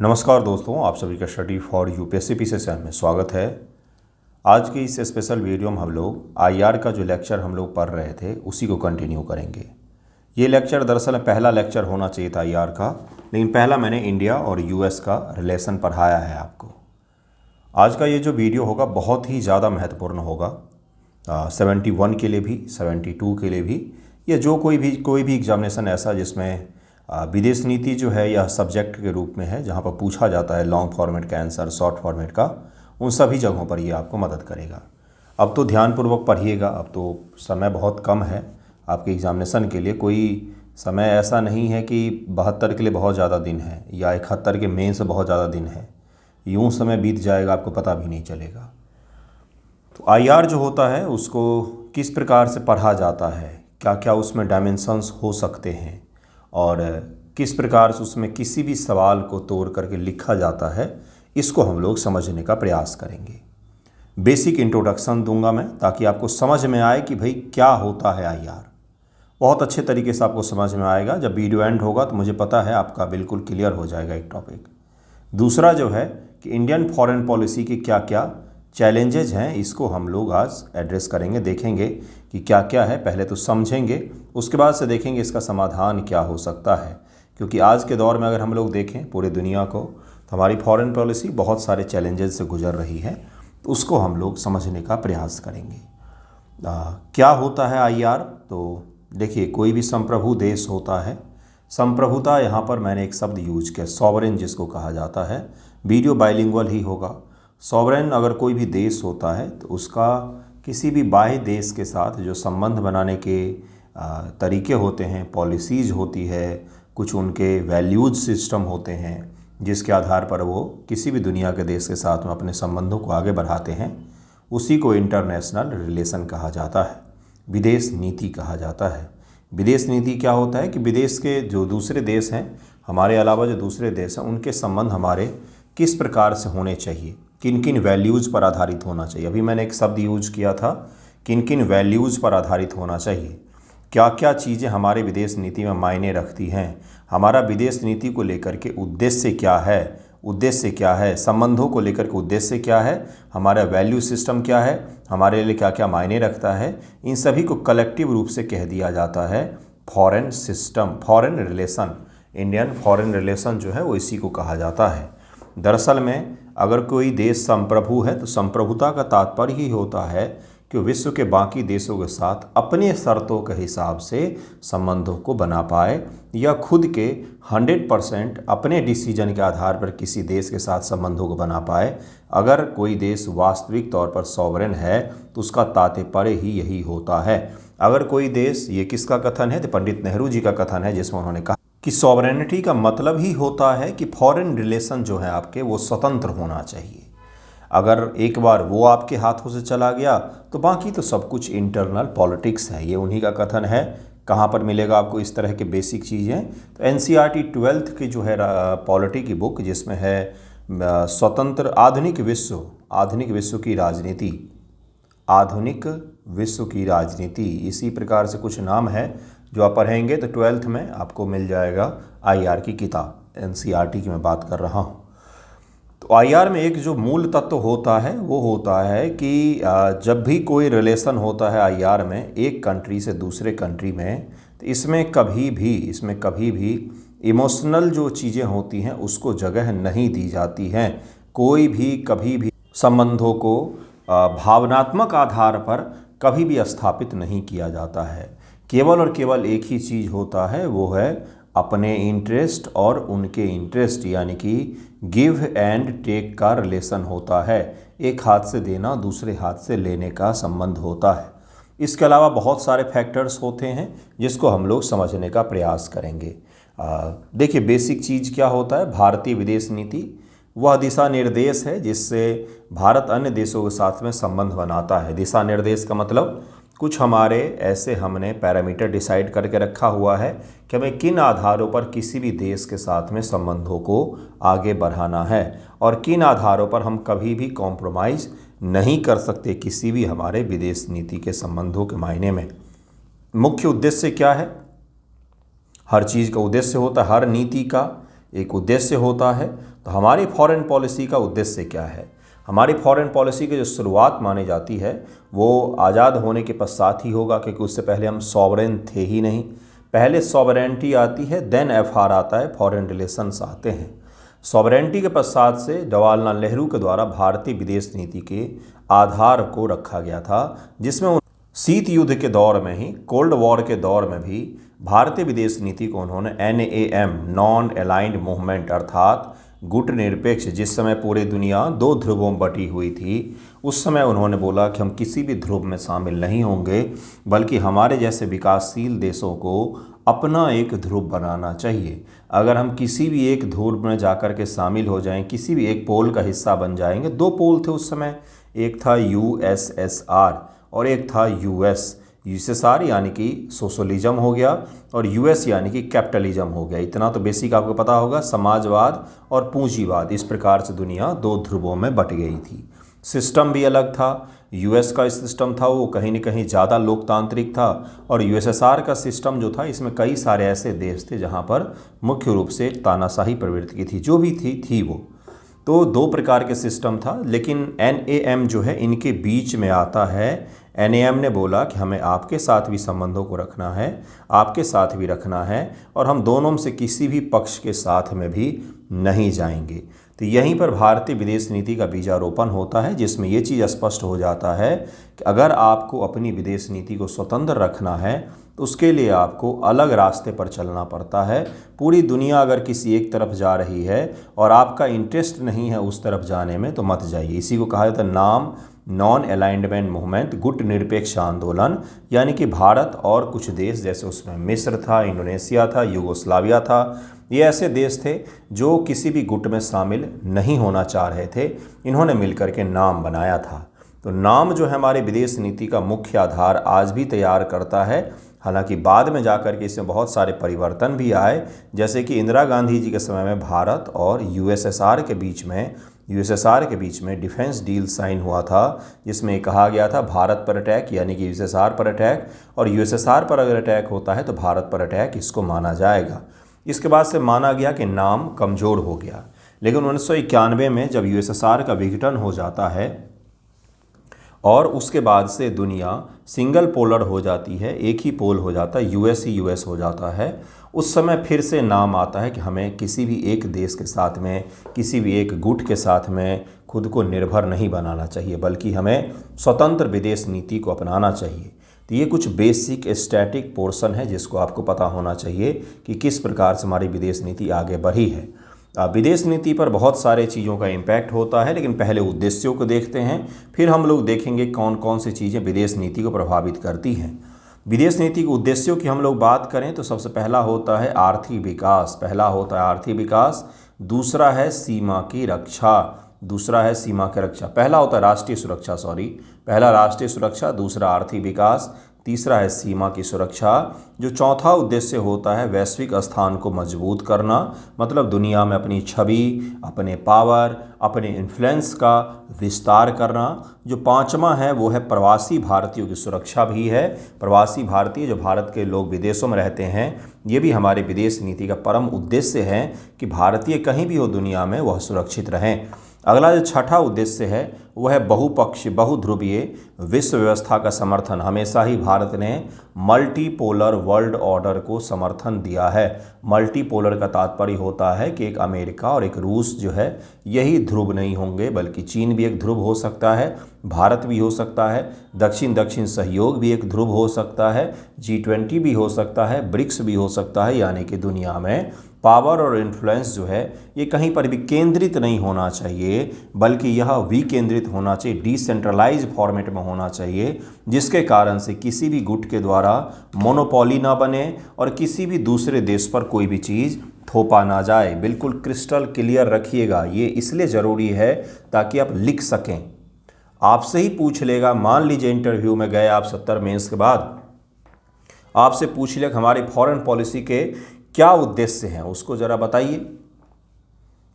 नमस्कार दोस्तों, आप सभी का स्टडी फॉर यूपीएससी पीसीएस में स्वागत है। आज की इस स्पेशल वीडियो में हम लोग आईआर का जो लेक्चर हम लोग पढ़ रहे थे उसी को कंटिन्यू करेंगे। ये लेक्चर दरअसल पहला लेक्चर होना चाहिए था आईआर का, लेकिन पहला मैंने इंडिया और यूएस का रिलेशन पढ़ाया है आपको। आज का ये जो वीडियो होगा बहुत ही ज़्यादा महत्वपूर्ण होगा 71 के लिए भी, 72 के लिए भी, या जो कोई भी एग्जामिनेशन ऐसा जिसमें विदेश नीति जो है यह सब्जेक्ट के रूप में है, जहाँ पर पूछा जाता है लॉन्ग फॉर्मेट का आंसर, शॉर्ट फॉर्मेट का, उन सभी जगहों पर ये आपको मदद करेगा। अब तो ध्यानपूर्वक पढ़िएगा, अब तो समय बहुत कम है आपके एग्जामिनेशन के लिए। कोई समय ऐसा नहीं है कि 72 के लिए बहुत ज़्यादा दिन है या 71 के मेन से बहुत ज़्यादा दिन है। यूँ समय बीत जाएगा, आपको पता भी नहीं चलेगा। तो आईआर जो होता है उसको किस प्रकार से पढ़ा जाता है, क्या क्या उसमें डायमेंशंस हो सकते हैं और किस प्रकार से उसमें किसी भी सवाल को तोड़ करके लिखा जाता है, इसको हम लोग समझने का प्रयास करेंगे। बेसिक इंट्रोडक्शन दूंगा मैं ताकि आपको समझ में आए कि भाई क्या होता है आईआर। बहुत अच्छे तरीके से आपको समझ में आएगा। जब वीडियो एंड होगा तो मुझे पता है आपका बिल्कुल क्लियर हो जाएगा एक टॉपिक। दूसरा जो है कि इंडियन फॉरेन पॉलिसी की क्या क्या चैलेंजेज हैं, इसको हम लोग आज एड्रेस करेंगे, देखेंगे कि क्या क्या है। पहले तो समझेंगे, उसके बाद से देखेंगे इसका समाधान क्या हो सकता है। क्योंकि आज के दौर में अगर हम लोग देखें पूरे दुनिया को, तो हमारी फॉरेन पॉलिसी बहुत सारे चैलेंजेस से गुजर रही है, तो उसको हम लोग समझने का प्रयास करेंगे। क्या होता है आईआर? तो देखिए, कोई भी संप्रभु देश होता है। संप्रभुता यहाँ पर मैंने एक शब्द यूज किया, सॉवरेन जिसको कहा जाता है। वीडियो बाइलिंगुअल ही होगा। सॉवरेन अगर कोई भी देश होता है तो उसका किसी भी बाह्य देश के साथ जो संबंध बनाने के तरीके होते हैं, पॉलिसीज़ होती है, कुछ उनके वैल्यूज सिस्टम होते हैं, जिसके आधार पर वो किसी भी दुनिया के देश के साथ में अपने संबंधों को आगे बढ़ाते हैं, उसी को इंटरनेशनल रिलेशन कहा जाता है, विदेश नीति कहा जाता है। विदेश नीति क्या होता है कि विदेश के जो दूसरे देश हैं, हमारे अलावा जो दूसरे देश हैं, उनके संबंध हमारे किस प्रकार से होने चाहिए, किन किन वैल्यूज़ पर आधारित होना चाहिए। अभी मैंने एक शब्द यूज किया था, किन किन वैल्यूज़ पर आधारित होना चाहिए, क्या क्या चीज़ें हमारे विदेश नीति में मायने रखती हैं, हमारा विदेश नीति को लेकर के उद्देश्य क्या है, संबंधों को लेकर के उद्देश्य क्या है, हमारा वैल्यू सिस्टम क्या है, हमारे लिए क्या क्या मायने रखता है। इन सभी को कलेक्टिव रूप से कह दिया जाता है foreign system, foreign relation. Indian foreign relation जो है वो इसी को कहा जाता है। दरअसल में अगर कोई देश संप्रभु है तो संप्रभुता का तात्पर्य ही होता है कि विश्व के बाकी देशों के साथ अपने शर्तों के हिसाब से संबंधों को बना पाए, या खुद के 100% अपने डिसीजन के आधार पर किसी देश के साथ संबंधों को बना पाए। अगर कोई देश वास्तविक तौर पर सॉवरेन है तो उसका तात्पर्य ही यही होता है। अगर कोई देश, ये किसका कथन है? तो पंडित नेहरू जी का कथन है, जिसमें उन्होंने कहा कि सॉवरेनिटी का मतलब ही होता है कि फॉरेन रिलेशन जो है आपके वो स्वतंत्र होना चाहिए। अगर एक बार वो आपके हाथों से चला गया तो बाकी तो सब कुछ इंटरनल पॉलिटिक्स है। ये उन्हीं का कथन है। कहाँ पर मिलेगा आपको इस तरह के बेसिक चीज़ें? तो एनसीईआरटी 12th की जो है पॉलिटी की बुक, जिसमें है स्वतंत्र आधुनिक विश्व की राजनीति, आधुनिक विश्व की राजनीति, इसी प्रकार से कुछ नाम है जो आप पढ़ेंगे तो 12th में आपको मिल जाएगा आईआर की किताब। एनसीईआरटी की मैं बात कर रहा हूँ। तो आईआर में एक जो मूल तत्व होता है वो होता है कि जब भी कोई रिलेशन होता है आईआर में एक कंट्री से दूसरे कंट्री में, तो इसमें कभी भी इमोशनल जो चीज़ें होती हैं उसको जगह नहीं दी जाती हैं। कोई भी कभी भी संबंधों को भावनात्मक आधार पर कभी भी स्थापित नहीं किया जाता है। केवल और केवल एक ही चीज़ होता है, वो है अपने इंटरेस्ट और उनके इंटरेस्ट, यानी कि गिव एंड टेक का रिलेशन होता है। एक हाथ से देना, दूसरे हाथ से लेने का संबंध होता है। इसके अलावा बहुत सारे फैक्टर्स होते हैं जिसको हम लोग समझने का प्रयास करेंगे। देखिए, बेसिक चीज़ क्या होता है? भारतीय विदेश नीति वह दिशा निर्देश है जिससे भारत अन्य देशों के साथ में संबंध बनाता है। दिशा निर्देश का मतलब कुछ हमारे ऐसे हमने पैरामीटर डिसाइड करके रखा हुआ है कि हमें किन आधारों पर किसी भी देश के साथ में संबंधों को आगे बढ़ाना है और किन आधारों पर हम कभी भी कॉम्प्रोमाइज़ नहीं कर सकते किसी भी हमारे विदेश नीति के संबंधों के मायने में। मुख्य उद्देश्य क्या है? हर चीज़ का उद्देश्य होता है, हर नीति का एक उद्देश्य होता है। तो हमारी फॉरेन पॉलिसी का उद्देश्य क्या है? हमारी फॉरेन पॉलिसी की जो शुरुआत मानी जाती है वो आज़ाद होने के पश्चात ही होगा, क्योंकि उससे पहले हम सॉवरेन थे ही नहीं। पहले सॉवरेनिटी आती है, देन एफआर आता है, फॉरेन रिलेशंस आते हैं। सॉवरेनिटी के पश्चात से जवाहरलाल नेहरू के द्वारा भारतीय विदेश नीति के आधार को रखा गया था, जिसमें शीत युद्ध के दौर में ही, कोल्ड वॉर के दौर में भी भारतीय विदेश नीति को उन्होंने NAM नॉन अलाइंड मूवमेंट अर्थात गुट निरपेक्ष, जिस समय पूरी दुनिया 2 ध्रुवों में बटी हुई थी, उस समय उन्होंने बोला कि हम किसी भी ध्रुव में शामिल नहीं होंगे, बल्कि हमारे जैसे विकासशील देशों को अपना एक ध्रुव बनाना चाहिए। अगर हम किसी भी एक ध्रुव में जाकर के शामिल हो जाएं, किसी भी एक पोल का हिस्सा बन जाएंगे। 2 पोल थे उस समय, एक था USSR और एक था USSR यानी कि सोशलिज्म हो गया और US यानी कि कैपिटलिज्म हो गया। इतना तो बेसिक आपको पता होगा, समाजवाद और पूंजीवाद, इस प्रकार से दुनिया 2 ध्रुवों में बट गई थी। सिस्टम भी अलग था। US का सिस्टम था वो कहीं न कहीं ज़्यादा लोकतांत्रिक था, और USSR का सिस्टम जो था, इसमें कई सारे ऐसे देश थे जहाँ पर मुख्य रूप से तानाशाही प्रवृत्ति की थी, जो भी थी वो। तो 2 प्रकार के सिस्टम था, लेकिन NAM जो है इनके बीच में आता है। NAM ने बोला कि हमें आपके साथ भी संबंधों को रखना है, आपके साथ भी रखना है, और हम दोनों में से किसी भी पक्ष के साथ में भी नहीं जाएंगे। तो यहीं पर भारतीय विदेश नीति का बीजारोपण होता है, जिसमें ये चीज़ स्पष्ट हो जाता है कि अगर आपको अपनी विदेश नीति को स्वतंत्र रखना है तो उसके लिए आपको अलग रास्ते पर चलना पड़ता है। पूरी दुनिया अगर किसी एक तरफ जा रही है और आपका इंटरेस्ट नहीं है उस तरफ जाने में, तो मत जाइए। इसी को कहा जाता है नाम नॉन अलाइनमेंट मूवमेंट, गुट निरपेक्ष आंदोलन। यानी कि भारत और कुछ देश, जैसे उसमें मिस्र था, इंडोनेशिया था, यूगोस्लाविया था, ये ऐसे देश थे जो किसी भी गुट में शामिल नहीं होना चाह रहे थे। इन्होंने मिलकर के नाम बनाया था। तो नाम जो है हमारे विदेश नीति का मुख्य आधार आज भी तैयार करता है। हालांकि बाद में जाकर के इसमें बहुत सारे परिवर्तन भी आए, जैसे कि इंदिरा गांधी जी के समय में भारत और USSR के बीच में डिफेंस डील साइन हुआ था, जिसमें कहा गया था भारत पर अटैक यानी कि USSR पर अटैक, और USSR पर अगर अटैक होता है तो भारत पर अटैक इसको माना जाएगा। इसके बाद से माना गया कि नाम कमज़ोर हो गया, लेकिन 1991 में जब USSR का विघटन हो जाता है और उसके बाद से दुनिया सिंगल पोलर हो जाती है, एक ही पोल हो जाता है, US ही US हो जाता है, उस समय फिर से नाम आता है कि हमें किसी भी एक देश के साथ में, किसी भी एक गुट के साथ में खुद को निर्भर नहीं बनाना चाहिए, बल्कि हमें स्वतंत्र विदेश नीति को अपनाना चाहिए। तो ये कुछ बेसिक स्टैटिक पोर्शन है जिसको आपको पता होना चाहिए कि किस प्रकार से हमारी विदेश नीति आगे बढ़ी है। विदेश नीति पर बहुत सारे चीज़ों का इम्पैक्ट होता है, लेकिन पहले उद्देश्यों को देखते हैं, फिर हम लोग देखेंगे कौन कौन सी चीज़ें विदेश नीति को प्रभावित करती हैं। विदेश नीति के उद्देश्यों की हम लोग बात करें तो सबसे पहला होता है आर्थिक विकास। दूसरा है सीमा की रक्षा। पहला होता है राष्ट्रीय सुरक्षा, पहला राष्ट्रीय सुरक्षा, दूसरा आर्थिक विकास, तीसरा है सीमा की सुरक्षा। जो चौथा उद्देश्य होता है वैश्विक स्थान को मजबूत करना, मतलब दुनिया में अपनी छवि, अपने पावर, अपने इन्फ्लुएंस का विस्तार करना। जो पांचवा है वो है प्रवासी भारतीयों की सुरक्षा भी है। प्रवासी भारतीय जो भारत के लोग विदेशों में रहते हैं, ये भी हमारे विदेश नीति का परम उद्देश्य है कि भारतीय कहीं भी हो दुनिया में वह सुरक्षित रहें। अगला जो छठा उद्देश्य है वह है बहुपक्षीय बहुध्रुवीय विश्व व्यवस्था का समर्थन। हमेशा ही भारत ने मल्टीपोलर वर्ल्ड ऑर्डर को समर्थन दिया है। मल्टीपोलर का तात्पर्य होता है कि एक अमेरिका और एक रूस जो है यही ध्रुव नहीं होंगे, बल्कि चीन भी एक ध्रुव हो सकता है, भारत भी हो सकता है, दक्षिण दक्षिण सहयोग भी एक ध्रुव हो सकता है, G20 भी हो सकता है, ब्रिक्स भी हो सकता है। यानी कि दुनिया में पावर और इन्फ्लुएंस जो है ये कहीं पर भी केंद्रित नहीं होना चाहिए, बल्कि यह विकेंद्रित होना चाहिए, डिसेंट्रलाइज फॉर्मेट में होना चाहिए, जिसके कारण से किसी भी गुट के द्वारा मोनोपोली ना बने और किसी भी दूसरे देश पर कोई भी चीज़ थोपा ना जाए। बिल्कुल क्रिस्टल क्लियर रखिएगा, ये इसलिए ज़रूरी है ताकि आप लिख सकें। आपसे ही पूछ लेगा, मान लीजिए इंटरव्यू में गए आप 70 मेंस के बाद, आपसे पूछ लिया हमारी फॉरेन पॉलिसी के क्या उद्देश्य हैं, उसको ज़रा बताइए,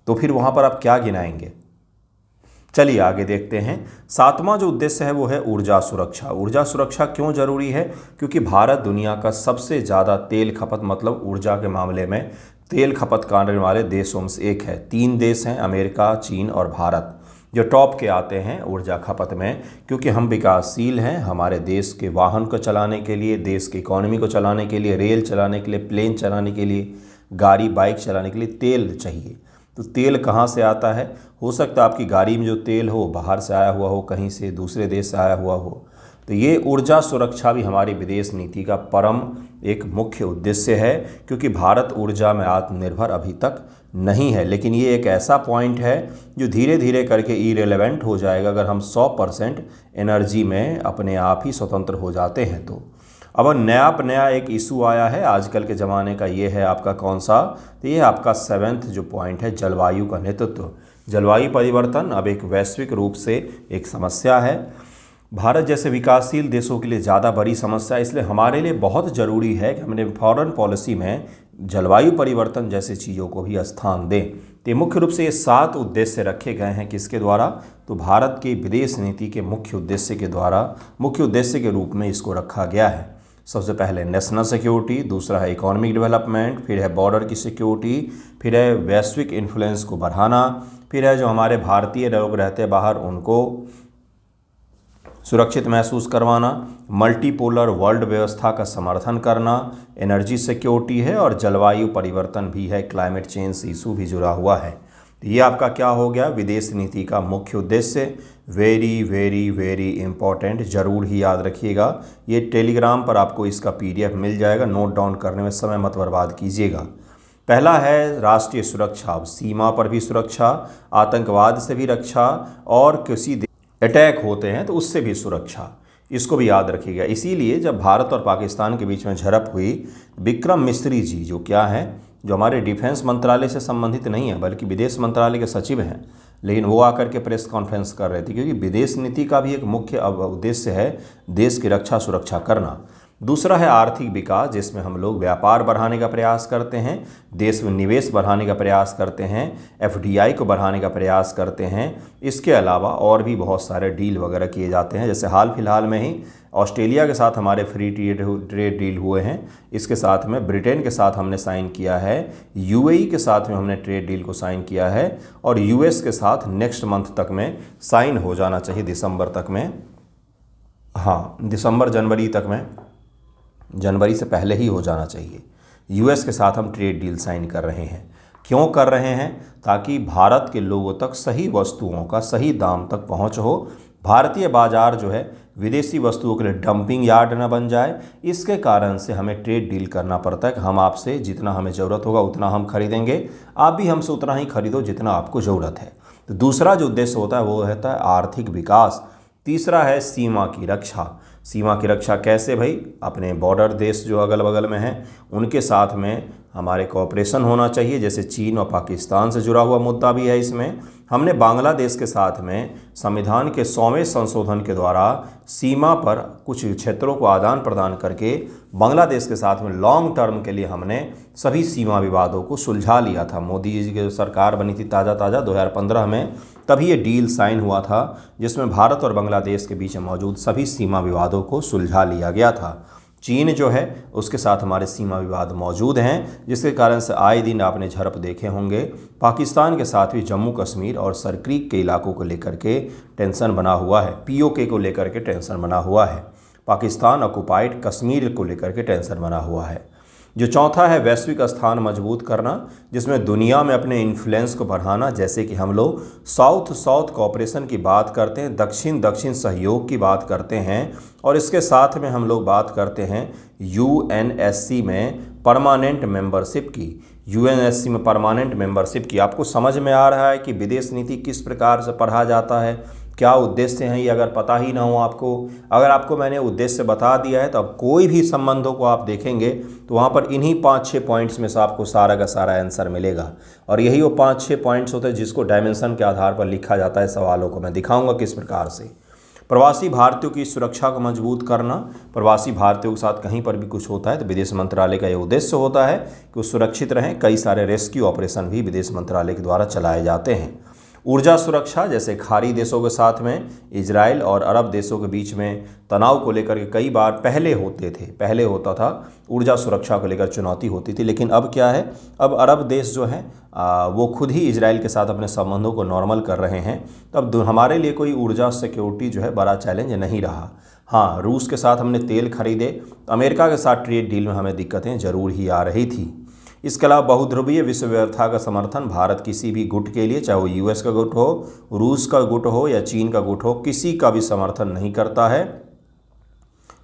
तो फिर वहाँ पर आप क्या गिनाएंगे? चलिए आगे देखते हैं। सातवां जो उद्देश्य है वो है ऊर्जा सुरक्षा। ऊर्जा सुरक्षा क्यों जरूरी है? क्योंकि भारत दुनिया का सबसे ज़्यादा तेल खपत मतलब ऊर्जा के मामले में तेल खपत करने वाले देशों में से एक है। 3 देश हैं, अमेरिका, चीन और भारत, जो टॉप के आते हैं ऊर्जा खपत में। क्योंकि हम विकासशील हैं, हमारे देश के वाहन को चलाने के लिए, देश की इकोनॉमी को चलाने के लिए, रेल चलाने के लिए, प्लेन चलाने के लिए, गाड़ी बाइक चलाने के लिए तेल चाहिए। तो तेल कहाँ से आता है? हो सकता है आपकी गाड़ी में जो तेल हो बाहर से आया हुआ हो, कहीं से दूसरे देश से आया हुआ हो। तो ये ऊर्जा सुरक्षा भी हमारी विदेश नीति का परम एक मुख्य उद्देश्य है। क्योंकि भारत ऊर्जा में आत्मनिर्भर अभी तक नहीं है, लेकिन ये एक ऐसा पॉइंट है जो धीरे धीरे करके इरेलेवेंट हो जाएगा अगर हम 100% एनर्जी में अपने आप ही स्वतंत्र हो जाते हैं। तो अब नया एक इशू आया है आजकल के ज़माने का, ये है आपका कौन सा? तो ये आपका 7वां जो पॉइंट है, जलवायु का नेतृत्व। जलवायु परिवर्तन अब एक वैश्विक रूप से एक समस्या है। भारत जैसे विकासशील देशों के लिए ज़्यादा बड़ी समस्या है, इसलिए हमारे लिए बहुत ज़रूरी है कि हमने फॉरेन पॉलिसी में जलवायु परिवर्तन जैसे चीज़ों को भी स्थान दें। तो मुख्य रूप से ये 7 उद्देश्य रखे गए हैं किसके द्वारा? तो भारत की विदेश नीति के मुख्य उद्देश्य के द्वारा, मुख्य उद्देश्य के रूप में इसको रखा गया है। सबसे पहले नेशनल सिक्योरिटी, दूसरा है इकोनॉमिक डेवलपमेंट, फिर है बॉर्डर की सिक्योरिटी, फिर है वैश्विक इन्फ्लुएंस को बढ़ाना, फिर है जो हमारे भारतीय लोग रहते हैं बाहर उनको सुरक्षित महसूस करवाना, मल्टीपोलर वर्ल्ड व्यवस्था का समर्थन करना, एनर्जी सिक्योरिटी है और जलवायु परिवर्तन भी है, क्लाइमेट चेंज इशू भी जुड़ा हुआ है। तो ये आपका क्या हो गया? विदेश नीति का मुख्य उद्देश्य। वेरी वेरी वेरी इंपॉर्टेंट, ज़रूर ही याद रखिएगा। ये टेलीग्राम पर आपको इसका PDF मिल जाएगा, नोट डाउन करने में समय मत बर्बाद कीजिएगा। पहला है राष्ट्रीय सुरक्षा, सीमा पर भी सुरक्षा, आतंकवाद से भी रक्षा और किसी अटैक होते हैं तो उससे भी सुरक्षा, इसको भी याद रखिएगा। इसीलिए जब भारत और पाकिस्तान के बीच में झड़प हुई, विक्रम मिस्री जी जो क्या हैं, जो हमारे डिफेंस मंत्रालय से संबंधित नहीं है बल्कि विदेश मंत्रालय के सचिव हैं, लेकिन वो आकर के प्रेस कॉन्फ्रेंस कर रहे थे। क्योंकि विदेश नीति का भी एक मुख्य उद्देश्य है देश की रक्षा सुरक्षा करना। दूसरा है आर्थिक विकास, जिसमें हम लोग व्यापार बढ़ाने का प्रयास करते हैं, देश में निवेश बढ़ाने का प्रयास करते हैं, FDI को बढ़ाने का प्रयास करते हैं। इसके अलावा और भी बहुत सारे डील वगैरह किए जाते हैं। जैसे हाल फिलहाल में ही ऑस्ट्रेलिया के साथ हमारे फ्री ट्रेड डील हुए हैं। इसके साथ में ब्रिटेन के साथ हमने साइन किया है, UAE के साथ में हमने ट्रेड डील को साइन किया है और US के साथ नेक्स्ट मंथ तक में साइन हो जाना चाहिए, दिसंबर तक में। हाँ, दिसंबर जनवरी तक में, जनवरी से पहले ही हो जाना चाहिए। US के साथ हम ट्रेड डील साइन कर रहे हैं। क्यों कर रहे हैं? ताकि भारत के लोगों तक सही वस्तुओं का सही दाम तक पहुंच हो। भारतीय बाजार जो है विदेशी वस्तुओं के लिए डंपिंग यार्ड न बन जाए। इसके कारण से हमें ट्रेड डील करना पड़ता है कि हम आपसे जितना हमें ज़रूरत होगा उतना हम खरीदेंगे, आप भी हमसे उतना ही खरीदो जितना आपको ज़रूरत है। तो दूसरा जो उद्देश्य होता है वो रहता है आर्थिक विकास। तीसरा है सीमा की रक्षा। सीमा की रक्षा कैसे भाई? अपने बॉर्डर देश जो अगल बगल में हैं उनके साथ में हमारे कोऑपरेशन होना चाहिए। जैसे चीन और पाकिस्तान से जुड़ा हुआ मुद्दा भी है इसमें। हमने बांग्लादेश के साथ में संविधान के 100वें संशोधन के द्वारा सीमा पर कुछ क्षेत्रों को आदान प्रदान करके बांग्लादेश के साथ में लॉन्ग टर्म के लिए हमने सभी सीमा विवादों को सुलझा लिया था। मोदी जी की सरकार बनी थी ताज़ा 2015 में, तभी ये डील साइन हुआ था जिसमें भारत और बांग्लादेश के बीच मौजूद सभी सीमा विवादों को सुलझा लिया गया था। चीन जो है उसके साथ हमारे सीमा विवाद मौजूद हैं, जिसके कारण से आए दिन आपने झड़प देखे होंगे। पाकिस्तान के साथ भी जम्मू कश्मीर और सरक्रीक के इलाकों को लेकर के टेंशन बना हुआ है, POK को लेकर के टेंशन बना हुआ है, पाकिस्तान ऑक्युपाइड कश्मीर को लेकर के टेंशन बना हुआ है। जो चौथा है वैश्विक स्थान मजबूत करना, जिसमें दुनिया में अपने इन्फ्लुएंस को बढ़ाना। जैसे कि हम लोग साउथ साउथ कोऑपरेशन की बात करते हैं, दक्षिण दक्षिण सहयोग की बात करते हैं और इसके साथ में हम लोग बात करते हैं UNSC में परमानेंट मेंबरशिप की। UNSC में परमानेंट मेंबरशिप की आपको समझ में आ रहा है कि विदेश नीति किस प्रकार से पढ़ा जाता है, क्या उद्देश्य हैं, ये अगर पता ही ना हो आपको, अगर आपको मैंने उद्देश्य बता दिया है तो अब कोई भी संबंधों को आप देखेंगे तो वहाँ पर इन्हीं 5-6 पॉइंट्स में से आपको सारा का सारा आंसर मिलेगा। और यही वो 5-6 पॉइंट्स होते हैं जिसको डायमेंशन के आधार पर लिखा जाता है सवालों को। मैं दिखाऊंगा किस प्रकार से। प्रवासी भारतीयों की सुरक्षा को मजबूत करना। प्रवासी भारतीयों के साथ कहीं पर भी कुछ होता है तो विदेश मंत्रालय का ये उद्देश्य होता है कि वो सुरक्षित रहें। कई सारे रेस्क्यू ऑपरेशन भी विदेश मंत्रालय के द्वारा चलाए जाते हैं। ऊर्जा सुरक्षा, जैसे खाड़ी देशों के साथ में इजराइल और अरब देशों के बीच में तनाव को लेकर के कई बार पहले होता था, ऊर्जा सुरक्षा को लेकर चुनौती होती थी। लेकिन अब क्या है, अब अरब देश जो हैं वो खुद ही इजराइल के साथ अपने संबंधों को नॉर्मल कर रहे हैं। तो अब हमारे लिए कोई ऊर्जा सिक्योरिटी जो है बड़ा चैलेंज नहीं रहा। हाँ, रूस के साथ हमने तेल खरीदे तो अमेरिका के साथ ट्रेड डील में हमें दिक्कतें ज़रूर ही आ रही थी। इसके अलावा बहुध्रुवीय विश्व व्यवस्था का समर्थन भारत किसी भी गुट के लिए, चाहे वो यूएस का गुट हो, रूस का गुट हो या चीन का गुट हो, किसी का भी समर्थन नहीं करता है।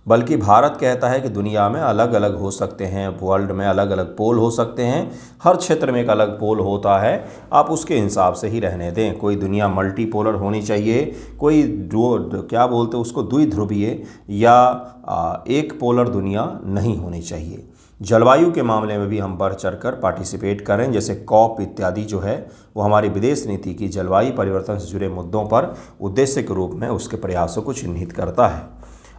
बल्कि भारत कहता है कि दुनिया में अलग अलग हो सकते हैं, वर्ल्ड में अलग अलग पोल हो सकते हैं, हर क्षेत्र में एक अलग पोल होता है, आप उसके हिसाब से ही रहने दें। कोई दुनिया मल्टीपोलर होनी चाहिए, कोई क्या बोलते हैं उसको, द्विध्रुवीय या एक पोलर दुनिया नहीं होनी चाहिए। जलवायु के मामले में भी हम बढ़ चढ़कर पार्टिसिपेट करें, जैसे कॉप इत्यादि जो है वो हमारी विदेश नीति की जलवायु परिवर्तन से जुड़े मुद्दों पर उद्देश्य के रूप में उसके प्रयासों को चिन्हित करता है।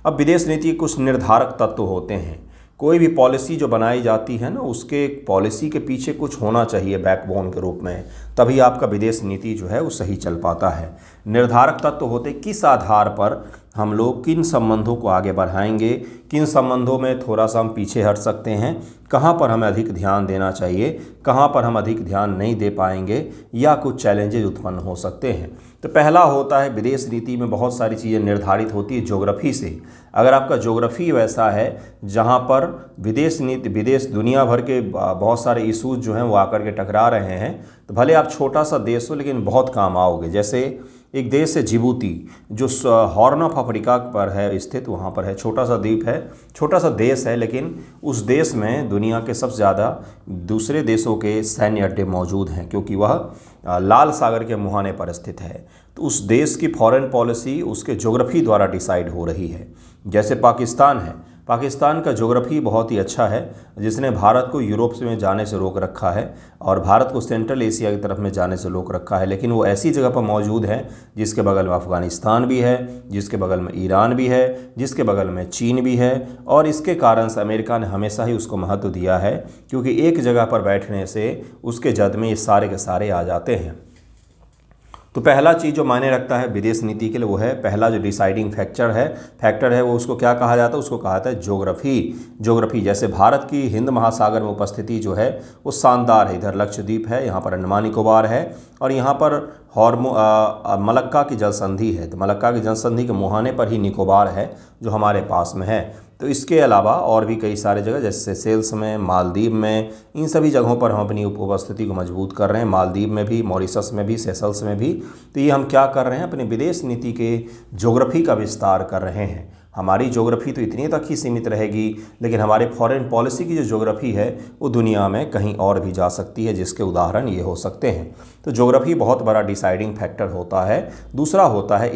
अब विदेश नीति के कुछ निर्धारक तत्व होते हैं। कोई भी पॉलिसी जो बनाई जाती है ना, उसके पॉलिसी के पीछे कुछ होना चाहिए बैकबोन के रूप में, तभी आपका विदेश नीति जो है वो सही चल पाता है। निर्धारक तत्व होते किस आधार पर हम लोग किन संबंधों को आगे बढ़ाएंगे, किन संबंधों में थोड़ा सा हम पीछे हट सकते हैं, कहाँ पर हमें अधिक ध्यान देना चाहिए, कहाँ पर हम अधिक ध्यान नहीं दे पाएंगे या कुछ चैलेंजेस उत्पन्न हो सकते हैं। तो पहला होता है, विदेश नीति में बहुत सारी चीज़ें निर्धारित होती है ज्योग्राफी से। अगर आपका ज्योग्राफी वैसा है जहाँ पर विदेश दुनिया भर के बहुत सारे इशूज़ जो हैं वो आकर के टकरा रहे हैं, तो भले आप छोटा सा देश हो लेकिन बहुत काम आओगे। जैसे एक देश है जिबूती, जो हॉर्न ऑफ अफ्रीका पर है स्थित, वहाँ पर है, छोटा सा द्वीप है, छोटा सा देश है, लेकिन उस देश में दुनिया के सबसे ज़्यादा दूसरे देशों के सैन्य अड्डे मौजूद हैं, क्योंकि वह लाल सागर के मुहाने पर स्थित है। तो उस देश की फॉरेन पॉलिसी उसके ज्योग्राफी द्वारा डिसाइड हो रही है। जैसे पाकिस्तान है, पाकिस्तान का ज्योग्राफी बहुत ही अच्छा है, जिसने भारत को यूरोप में जाने से रोक रखा है और भारत को सेंट्रल एशिया की तरफ में जाने से रोक रखा है। लेकिन वो ऐसी जगह पर मौजूद है जिसके बगल में अफ़गानिस्तान भी है, जिसके बगल में ईरान भी है, जिसके बगल में चीन भी है, और इसके कारण से अमेरिका ने हमेशा ही उसको महत्व दिया है, क्योंकि एक जगह पर बैठने से उसके जद में ये सारे के सारे आ जाते हैं। तो पहला चीज़ जो मायने रखता है विदेश नीति के लिए वो है, पहला जो डिसाइडिंग फैक्टर है वो उसको क्या कहा जाता है, उसको कहा जाता है ज्योग्राफी। जैसे भारत की हिंद महासागर में उपस्थिति जो है वो शानदार है। इधर लक्षद्वीप है, यहाँ पर अंडमान निकोबार है, और यहाँ पर मलक्का की जलसंधि है। तो मलक्का की जलसंधि के मुहाने पर ही निकोबार है जो हमारे पास में है। तो इसके अलावा और भी कई सारे जगह, जैसे सेल्स में, मालदीव में, इन सभी जगहों पर हम अपनी उपस्थिति को मजबूत कर रहे हैं। मालदीव में भी, मॉरिशस में भी, सेशल्स में भी। तो ये हम क्या कर रहे हैं, अपने विदेश नीति के ज्योग्राफी का विस्तार कर रहे हैं। हमारी ज्योग्राफी तो इतनी तक ही सीमित रहेगी, लेकिन हमारे फॉरेन पॉलिसी की जो ज्योग्राफी है वो दुनिया में कहीं और भी जा सकती है, जिसके उदाहरण ये हो सकते हैं। तो ज्योग्राफी बहुत बड़ा डिसाइडिंग फैक्टर होता है। दूसरा होता है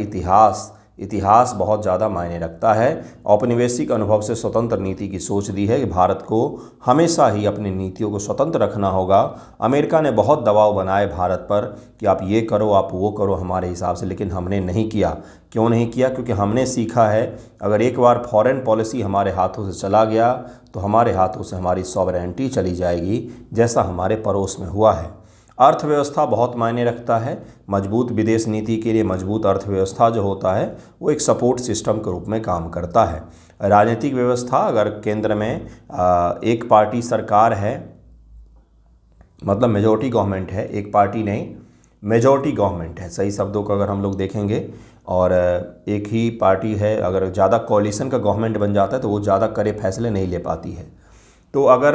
इतिहास बहुत ज़्यादा मायने रखता है। औपनिवेशिक अनुभव से स्वतंत्र नीति की सोच दी है कि भारत को हमेशा ही अपनी नीतियों को स्वतंत्र रखना होगा। अमेरिका ने बहुत दबाव बनाए भारत पर कि आप ये करो, आप वो करो हमारे हिसाब से, लेकिन हमने नहीं किया। क्यों नहीं किया? क्योंकि हमने सीखा है अगर एक बार फॉरेन पॉलिसी हमारे हाथों से चला गया तो हमारे हाथों से हमारी सॉवरेनिटी चली जाएगी, जैसा हमारे पड़ोस में हुआ है। अर्थव्यवस्था बहुत मायने रखता है। मजबूत विदेश नीति के लिए मजबूत अर्थव्यवस्था जो होता है वो एक सपोर्ट सिस्टम के रूप में काम करता है। राजनीतिक व्यवस्था, अगर केंद्र में एक पार्टी सरकार है, मतलब मेजॉरिटी गवर्नमेंट है, एक पार्टी नहीं मेजॉरिटी गवर्नमेंट है, सही शब्दों को अगर हम लोग देखेंगे, और एक ही पार्टी है, अगर ज़्यादा कोalition का गवर्नमेंट बन जाता है तो वो ज़्यादा कड़े फैसले नहीं ले पाती है। तो अगर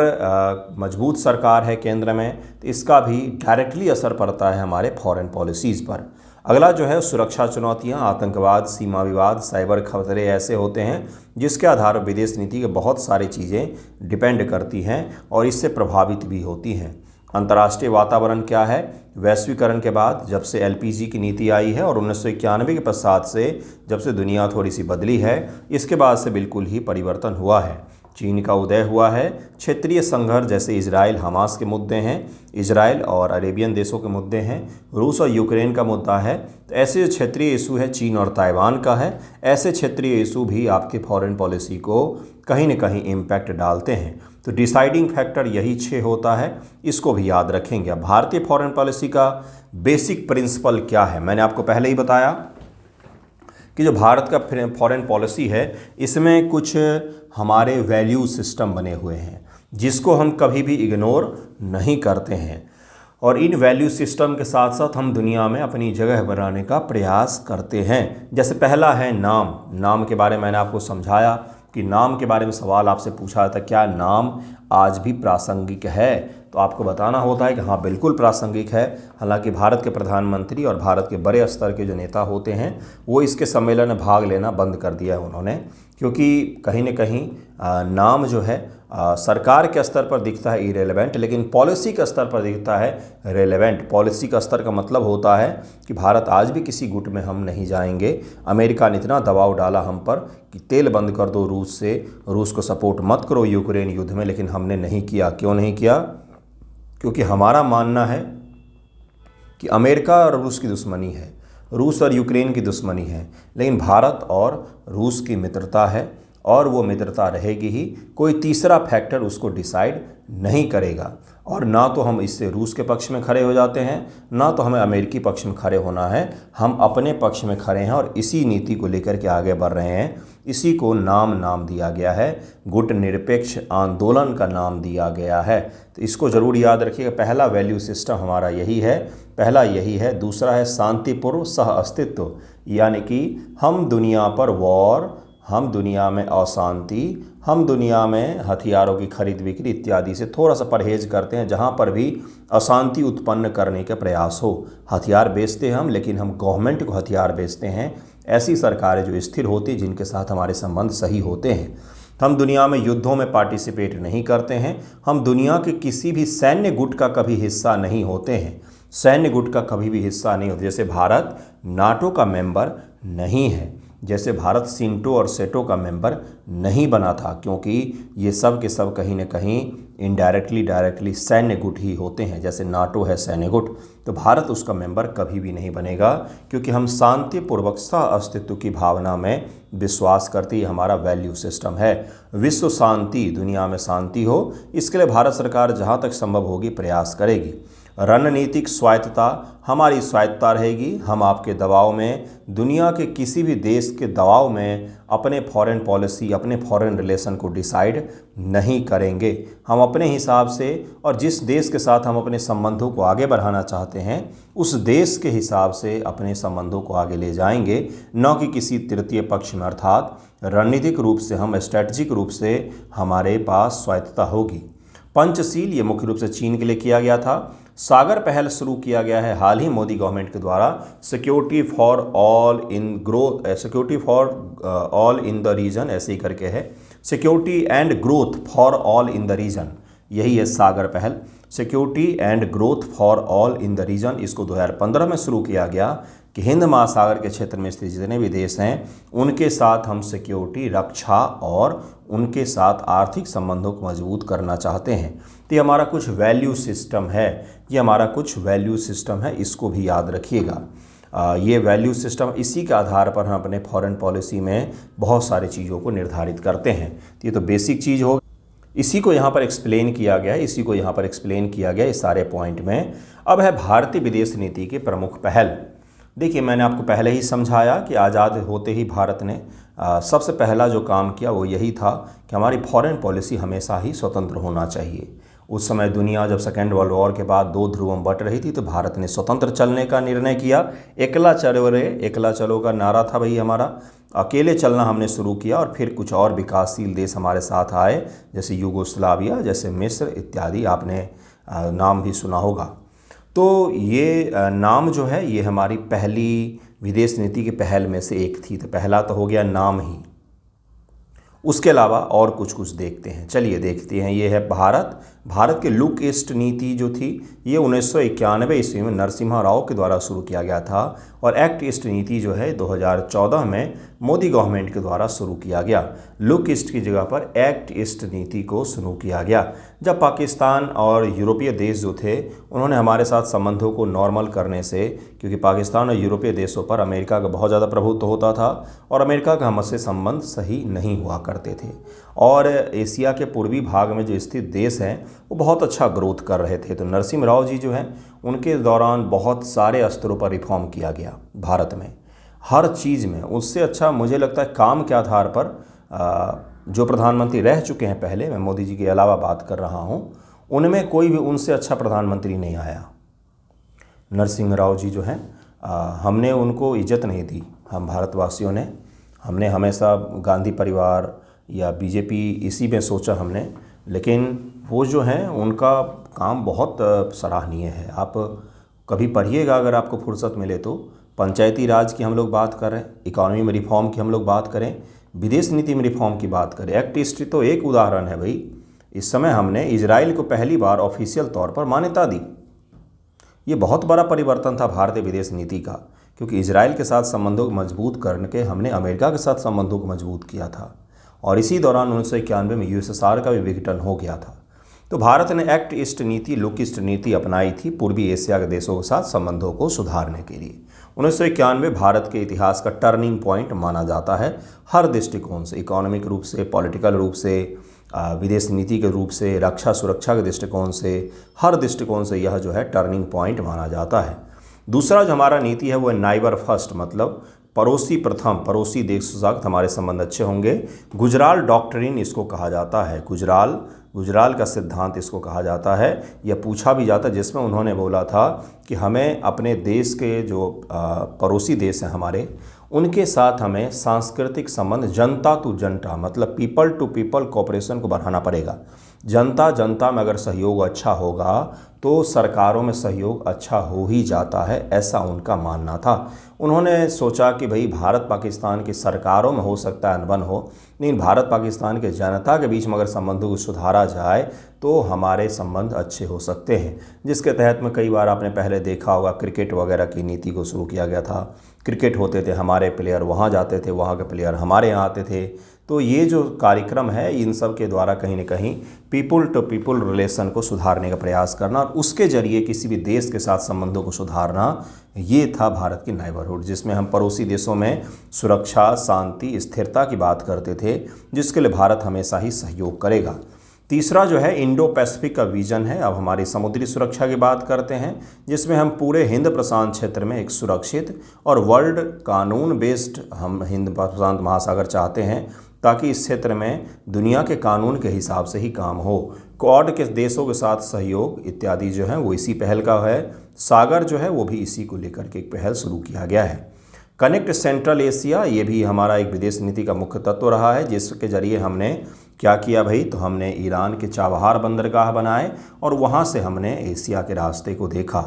मजबूत सरकार है केंद्र में तो इसका भी डायरेक्टली असर पड़ता है हमारे फॉरेन पॉलिसीज़ पर। अगला जो है सुरक्षा चुनौतियां, आतंकवाद, सीमा विवाद, साइबर खतरे ऐसे होते हैं जिसके आधार पर विदेश नीति के बहुत सारी चीज़ें डिपेंड करती हैं और इससे प्रभावित भी होती हैं। अंतर्राष्ट्रीय वातावरण क्या है? वैश्वीकरण के बाद जब से LPG की नीति आई है और 1991 के पश्चात से जब से दुनिया थोड़ी सी बदली है, इसके बाद से बिल्कुल ही परिवर्तन हुआ है। चीन का उदय हुआ है। क्षेत्रीय संघर्ष जैसे इजराइल हमास के मुद्दे हैं, इजराइल और अरेबियन देशों के मुद्दे हैं, रूस और यूक्रेन का मुद्दा है। तो ऐसे क्षेत्रीय इशू है, चीन और ताइवान का है। ऐसे क्षेत्रीय इशू भी आपके फॉरेन पॉलिसी को कहीं न कहीं इम्पैक्ट डालते हैं। तो डिसाइडिंग फैक्टर यही 6 होता है, इसको भी याद रखेंगे। अब भारतीय फॉरेन पॉलिसी का बेसिक प्रिंसिपल क्या है, मैंने आपको पहले ही बताया कि जो भारत का फॉरेन पॉलिसी है इसमें कुछ हमारे वैल्यू सिस्टम बने हुए हैं जिसको हम कभी भी इग्नोर नहीं करते हैं, और इन वैल्यू सिस्टम के साथ साथ हम दुनिया में अपनी जगह बनाने का प्रयास करते हैं। जैसे पहला है नाम। नाम के बारे में मैंने आपको समझाया कि नाम के बारे में सवाल आपसे पूछा था, क्या नाम आज भी प्रासंगिक है? तो आपको बताना होता है कि हाँ बिल्कुल प्रासंगिक है। हालांकि भारत के प्रधानमंत्री और भारत के बड़े स्तर के जो नेता होते हैं वो इसके सम्मेलन में भाग लेना बंद कर दिया है उन्होंने, क्योंकि कहीं न कहीं नाम जो है सरकार के स्तर पर दिखता है इरेलेवेंट, लेकिन पॉलिसी के स्तर पर दिखता है रेलेवेंट। पॉलिसी का स्तर का मतलब होता है कि भारत आज भी किसी गुट में हम नहीं जाएंगे। अमेरिका ने इतना दबाव डाला हम पर कि तेल बंद कर दो रूस से, रूस को सपोर्ट मत करो यूक्रेन युद्ध में, लेकिन हमने नहीं किया। क्यों नहीं किया? क्योंकि हमारा मानना है कि अमेरिका और रूस की दुश्मनी है, रूस और यूक्रेन की दुश्मनी है, लेकिन भारत और रूस की मित्रता है और वो मित्रता रहेगी ही। कोई तीसरा फैक्टर उसको डिसाइड नहीं करेगा, और ना तो हम इससे रूस के पक्ष में खड़े हो जाते हैं, ना तो हमें अमेरिकी पक्ष में खड़े होना है। हम अपने पक्ष में खड़े हैं और इसी नीति को लेकर के आगे बढ़ रहे हैं। इसी को नाम दिया गया है, गुट निरपेक्ष आंदोलन का नाम दिया गया है। तो इसको ज़रूर याद रखिएगा। पहला वैल्यू सिस्टम हमारा यही है, पहला यही है। दूसरा है शांतिपूर्व सह अस्तित्व, यानी कि हम दुनिया पर वॉर, हम दुनिया में अशांति, हम दुनिया में हथियारों की खरीद बिक्री इत्यादि से थोड़ा सा परहेज करते हैं। जहाँ पर भी अशांति उत्पन्न करने के प्रयास हो, हथियार बेचते हैं हम, लेकिन हम गवर्नमेंट को हथियार बेचते हैं। ऐसी सरकारें जो स्थिर होती, जिनके साथ हमारे संबंध सही होते हैं। हम दुनिया में युद्धों में पार्टिसिपेट नहीं करते हैं। हम दुनिया के किसी भी सैन्य गुट का कभी हिस्सा नहीं होते हैं, सैन्य गुट का कभी भी हिस्सा नहीं होते। जैसे भारत नाटो का मेंबर नहीं है, जैसे भारत सिंटो और सेटो का मेंबर नहीं बना था, क्योंकि ये सब के सब कहीं न कहीं इनडायरेक्टली डायरेक्टली सैन्य गुट ही होते हैं। जैसे नाटो है सैन्य गुट, तो भारत उसका मेंबर कभी भी नहीं बनेगा, क्योंकि हम शांतिपूर्वक सह अस्तित्व की भावना में विश्वास करते ही हमारा वैल्यू सिस्टम है। विश्व शांति, दुनिया में शांति हो, इसके लिए भारत सरकार जहाँ तक संभव होगी प्रयास करेगी। रणनीतिक स्वायत्तता, हमारी स्वायत्तता रहेगी। हम आपके दबाव में, दुनिया के किसी भी देश के दबाव में अपने फॉरेन पॉलिसी, अपने फॉरेन रिलेशन को डिसाइड नहीं करेंगे। हम अपने हिसाब से, और जिस देश के साथ हम अपने संबंधों को आगे बढ़ाना चाहते हैं उस देश के हिसाब से अपने संबंधों को आगे ले जाएंगे, न कि किसी तृतीय पक्ष में। अर्थात रणनीतिक रूप से हम, स्ट्रैटेजिक रूप से हमारे पास स्वायत्तता होगी। पंचशील, ये मुख्य रूप से चीन के लिए किया गया था। सागर पहल शुरू किया गया है हाल ही मोदी गवर्नमेंट के द्वारा, security for all in growth, security for all in the region, ऐसे ही करके है, security and growth for all in the region, यही है सागर पहल, security and growth for all in the region. इसको 2015 में शुरू किया गया कि हिंद महासागर के क्षेत्र में स्थित जितने भी देश हैं उनके साथ हम सिक्योरिटी, रक्षा और उनके साथ आर्थिक संबंधों को मजबूत करना चाहते हैं। तो ये हमारा कुछ वैल्यू सिस्टम है, ये हमारा कुछ वैल्यू सिस्टम है, इसको भी याद रखिएगा। ये वैल्यू सिस्टम, इसी के आधार पर हम अपने फॉरेन पॉलिसी में बहुत सारी चीज़ों को निर्धारित करते हैं। तो ये तो बेसिक चीज़ हो, इसी को यहाँ पर एक्सप्लेन किया गया है, इसी को यहाँ पर एक्सप्लेन किया गया इस सारे पॉइंट में। अब है भारतीय विदेश नीति की प्रमुख पहल। देखिए, मैंने आपको पहले ही समझाया कि आज़ाद होते ही भारत ने सबसे पहला जो काम किया वो यही था कि हमारी फॉरेन पॉलिसी हमेशा ही स्वतंत्र होना चाहिए। उस समय दुनिया जब सेकेंड वर्ल्ड वॉर के बाद 2 ध्रुवों में बट रही थी, तो भारत ने स्वतंत्र चलने का निर्णय किया। एकला चलो रे, एकला चलो का नारा था भाई हमारा, अकेले चलना हमने शुरू किया। और फिर कुछ और विकासशील देश हमारे साथ आए, जैसे यूगोस्लाविया, जैसे मिस्र इत्यादि, आपने नाम भी सुना होगा। तो ये नाम जो है ये हमारी पहली विदेश नीति की पहल में से एक थी। तो पहला तो हो गया नाम ही, उसके अलावा और कुछ देखते हैं। चलिए देखते हैं। ये है भारत के लुक ईस्ट नीति जो थी ये 1991 ईस्वी में नरसिम्हा राव के द्वारा शुरू किया गया था, और एक्ट ईस्ट नीति जो है 2014 में मोदी गवर्नमेंट के द्वारा शुरू किया गया। लुक ईस्ट की जगह पर एक्ट ईस्ट नीति को शुरू किया गया। जब पाकिस्तान और यूरोपीय देश जो थे उन्होंने हमारे साथ संबंधों को नॉर्मल करने से, क्योंकि पाकिस्तान और यूरोपीय देशों पर अमेरिका का बहुत ज़्यादा प्रभुत्व होता था और अमेरिका का हमसे संबंध सही नहीं हुआ करते थे, और एशिया के पूर्वी भाग में जो स्थित देश हैं वो बहुत अच्छा ग्रोथ कर रहे थे। तो नरसिम्हा राव जी जो हैं उनके दौरान बहुत सारे स्तरों पर रिफॉर्म किया गया भारत में, हर चीज़ में। उससे अच्छा मुझे लगता है काम के आधार पर जो प्रधानमंत्री रह चुके हैं पहले, मैं मोदी जी के अलावा बात कर रहा हूँ, उनमें कोई भी उनसे अच्छा प्रधानमंत्री नहीं आया। नरसिम्हा राव जी जो हैं हमने उनको इज्जत नहीं दी, हम भारतवासियों ने। हमने हमेशा गांधी परिवार या बीजेपी इसी में सोचा हमने, लेकिन वो जो हैं उनका काम बहुत सराहनीय है। आप कभी पढ़िएगा अगर आपको फुर्सत मिले तो। पंचायती राज की हम लोग बात करें, इकॉनमी में रिफॉर्म की हम लोग बात करें, विदेश नीति में रिफॉर्म की बात करें, एक्ट ईस्ट तो एक उदाहरण है भाई। इस समय हमने इजराइल को पहली बार ऑफिशियल तौर पर मान्यता दी। ये बहुत बड़ा परिवर्तन था भारतीय विदेश नीति का, क्योंकि इजराइल के साथ संबंधों को मजबूत करके हमने अमेरिका के साथ संबंधों को मजबूत किया था, और इसी दौरान 1991 में यूएसएसआर का भी विघटन हो गया था। तो भारत ने एक्ट ईस्ट नीति, लुक ईस्ट नीति अपनाई थी पूर्वी एशिया के देशों के साथ संबंधों को सुधारने के लिए। 1991 भारत के इतिहास का टर्निंग पॉइंट माना जाता है, हर दृष्टिकोण से, इकोनॉमिक रूप से, पॉलिटिकल रूप से, विदेश नीति के रूप से, रक्षा सुरक्षा के दृष्टिकोण से, हर दृष्टिकोण से यह जो है टर्निंग पॉइंट माना जाता है। दूसरा जो हमारा नीति है वो है नाइबर फर्स्ट, मतलब पड़ोसी प्रथम, पड़ोसी देश के साथ हमारे संबंध अच्छे होंगे। गुजराल डॉक्ट्रिन इसको कहा जाता है, गुजराल का सिद्धांत इसको कहा जाता है। यह पूछा भी जाता है, जिसमें उन्होंने बोला था कि हमें अपने देश के जो पड़ोसी देश हैं हमारे, उनके साथ हमें सांस्कृतिक संबंध, जनता टू जनता, मतलब पीपल टू पीपल कोऑपरेशन को बढ़ाना पड़ेगा। जनता जनता में अगर सहयोग अच्छा होगा तो सरकारों में सहयोग अच्छा हो ही जाता है, ऐसा उनका मानना था। उन्होंने सोचा कि भाई भारत पाकिस्तान की सरकारों में हो सकता है अनबन हो, लेकिन भारत पाकिस्तान के जनता के बीच में अगर संबंधों को सुधारा जाए तो हमारे संबंध अच्छे हो सकते हैं, जिसके तहत में कई बार आपने पहले देखा होगा क्रिकेट वगैरह की नीति को शुरू किया गया था। क्रिकेट होते थे, हमारे प्लेयर वहाँ जाते थे, वहाँ के प्लेयर हमारे यहाँ आते थे। तो ये जो कार्यक्रम है इन सब के द्वारा कहीं न कहीं पीपल टू पीपल रिलेशन को सुधारने का प्रयास करना और उसके जरिए किसी भी देश के साथ संबंधों को सुधारना, ये था भारत की नाइबरहुड, जिसमें हम पड़ोसी देशों में सुरक्षा, शांति, स्थिरता की बात करते थे, जिसके लिए भारत हमेशा ही सहयोग करेगा। तीसरा जो है इंडो पैसिफिक का विजन है। अब हमारी समुद्री सुरक्षा की बात करते हैं, जिसमें हम पूरे हिंद प्रशांत क्षेत्र में एक सुरक्षित और वर्ल्ड कानून बेस्ड हम हिंद प्रशांत महासागर चाहते हैं, ताकि इस क्षेत्र में दुनिया के कानून के हिसाब से ही काम हो। क्वाड के देशों के साथ सहयोग इत्यादि जो है वो इसी पहल का है। सागर जो है वो भी इसी को लेकर के एक पहल शुरू किया गया है। कनेक्ट सेंट्रल एशिया, ये भी हमारा एक विदेश नीति का मुख्य तत्व रहा है, जिसके जरिए हमने क्या किया भाई, तो हमने ईरान के चाबहार बंदरगाह बनाए और वहाँ से हमने एशिया के रास्ते को देखा।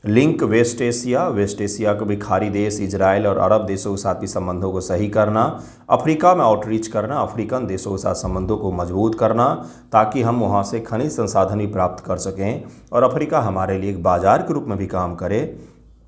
लिंक वेस्ट एशिया को भी खाड़ी देश, इजराइल और अरब देशों के साथ भी संबंधों को सही करना, अफ्रीका में आउटरीच करना, अफ्रीकन देशों के साथ संबंधों को मजबूत करना, ताकि हम वहाँ से खनिज संसाधन भी प्राप्त कर सकें और अफ्रीका हमारे लिए एक बाजार के रूप में भी काम करे,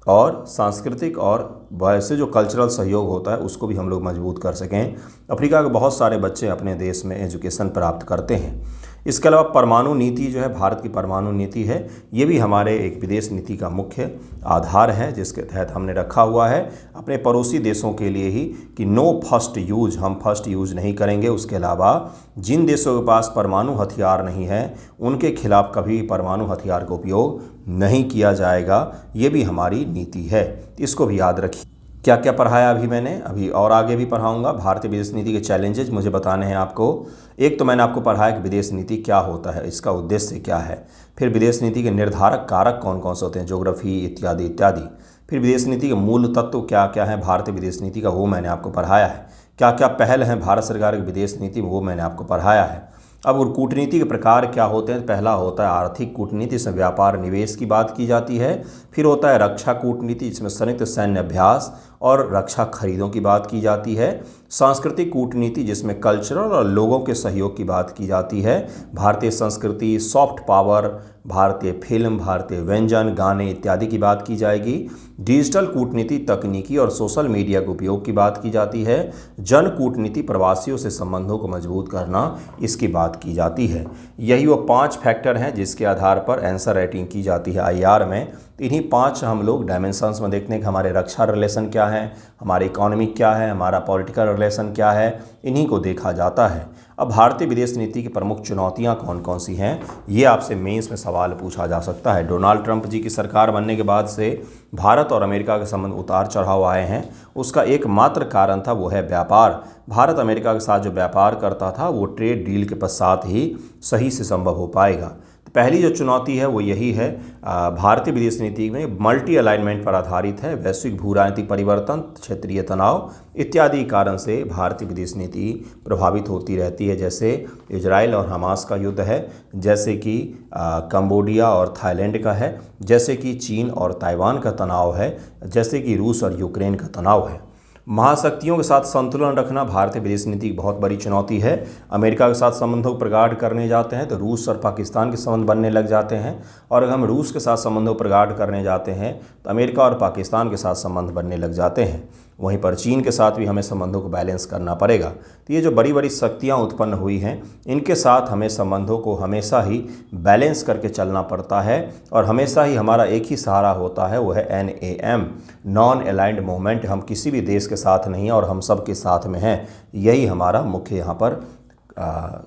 और सांस्कृतिक और वैसे जो कल्चरल सहयोग होता है उसको भी हम लोग मजबूत कर सकें। अफ्रीका के बहुत सारे बच्चे अपने देश में एजुकेशन प्राप्त करते हैं। इसके अलावा परमाणु नीति जो है, भारत की परमाणु नीति है, ये भी हमारे एक विदेश नीति का मुख्य आधार है, जिसके तहत हमने रखा हुआ है अपने पड़ोसी देशों के लिए ही कि नो फर्स्ट यूज, हम फर्स्ट यूज़ नहीं करेंगे। उसके अलावा जिन देशों के पास परमाणु हथियार नहीं है उनके खिलाफ कभी परमाणु हथियार का उपयोग नहीं किया जाएगा, ये भी हमारी नीति है, इसको भी याद रखिए। क्या क्या पढ़ाया अभी मैंने, अभी और आगे भी पढ़ाऊंगा। भारतीय विदेश नीति के चैलेंजेस मुझे बताने हैं आपको। एक तो मैंने आपको पढ़ाया कि विदेश नीति क्या होता है, इसका उद्देश्य क्या है, फिर विदेश नीति के निर्धारक कारक कौन कौन से होते हैं, ज्योग्राफी इत्यादि इत्यादि, फिर विदेश नीति के मूल तत्व क्या क्या है भारतीय विदेश नीति का, वो मैंने आपको पढ़ाया है। क्या क्या पहल हैं भारत सरकार की विदेश नीति में, वो मैंने आपको पढ़ाया है। अब कूटनीति के प्रकार क्या होते हैं, पहला होता है आर्थिक कूटनीति, इसमें व्यापार निवेश की बात की जाती है। फिर होता है रक्षा कूटनीति, जिसमें संयुक्त सैन्य अभ्यास और रक्षा खरीदों की बात की जाती है। सांस्कृतिक कूटनीति जिसमें कल्चरल और लोगों के सहयोग की बात की जाती है। भारतीय संस्कृति, सॉफ्ट पावर, भारतीय फिल्म, भारतीय व्यंजन, गाने इत्यादि की बात की जाएगी। डिजिटल कूटनीति, तकनीकी और सोशल मीडिया के उपयोग की बात की जाती है। जन कूटनीति, प्रवासियों से संबंधों को मजबूत करना, इसकी बात की जाती है। यही वो 5 फैक्टर हैं जिसके आधार पर आंसर राइटिंग की जाती है आईआर में। इन्हीं 5 हम लोग डायमेंशंस में देखते हैं कि हमारे रक्षा रिलेशन क्या है, हमारी इकोनॉमिक क्या है, हमारा पॉलिटिकल रिलेशन क्या है, इन्हीं को देखा जाता है। अब भारतीय विदेश नीति की प्रमुख चुनौतियां कौन कौन सी हैं, ये आपसे मेंस में सवाल पूछा जा सकता है। डोनाल्ड ट्रंप जी की सरकार बनने के बाद से भारत और अमेरिका के संबंध उतार चढ़ाव आए हैं। उसका एकमात्र कारण था वो है व्यापार। भारत अमेरिका के साथ जो व्यापार करता था वो ट्रेड डील के पश्चात ही सही से संभव हो पाएगा। पहली जो चुनौती है वो यही है, भारतीय विदेश नीति में मल्टी अलाइनमेंट पर आधारित है। वैश्विक भू राजनीतिक परिवर्तन, क्षेत्रीय तनाव इत्यादि कारण से भारतीय विदेश नीति प्रभावित होती रहती है। जैसे इजराइल और हमास का युद्ध है, जैसे कि कंबोडिया और थाईलैंड का है, जैसे कि चीन और ताइवान का तनाव है, जैसे कि रूस और यूक्रेन का तनाव है। महाशक्तियों के साथ संतुलन रखना भारतीय विदेश नीति की बहुत बड़ी चुनौती है। अमेरिका के साथ संबंधों को प्रगाढ़ करने जाते हैं तो रूस और पाकिस्तान के संबंध बनने लग जाते हैं, और अगर हम रूस के साथ संबंधों को प्रगाढ़ करने जाते हैं तो अमेरिका और पाकिस्तान के साथ संबंध बनने लग जाते हैं। वहीं पर चीन के साथ भी हमें संबंधों को बैलेंस करना पड़ेगा। तो ये जो बड़ी बड़ी शक्तियाँ उत्पन्न हुई हैं, इनके साथ हमें संबंधों को हमेशा ही बैलेंस करके चलना पड़ता है, और हमेशा ही हमारा एक ही सहारा होता है, वो है NAM, नॉन अलाइंड मूवमेंट। हम किसी भी देश के साथ नहीं हैं और हम सब के साथ में हैं। यही हमारा मुख्य यहाँ पर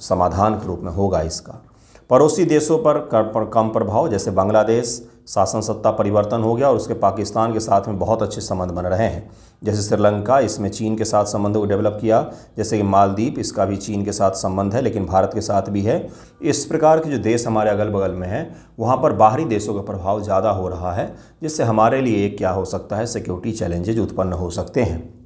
समाधान के रूप में होगा इसका। पड़ोसी देशों पर कम प्रभाव, जैसे बांग्लादेश शासन सत्ता परिवर्तन हो गया और उसके पाकिस्तान के साथ में बहुत अच्छे संबंध बन रहे हैं। जैसे श्रीलंका, इसमें चीन के साथ संबंधों को डेवलप किया। जैसे कि मालदीव, इसका भी चीन के साथ संबंध है लेकिन भारत के साथ भी है। इस प्रकार के जो देश हमारे अगल बगल में हैं, वहाँ पर बाहरी देशों का प्रभाव ज़्यादा हो रहा है, जिससे हमारे लिए एक क्या हो सकता है, सिक्योरिटी चैलेंजेज उत्पन्न हो सकते हैं।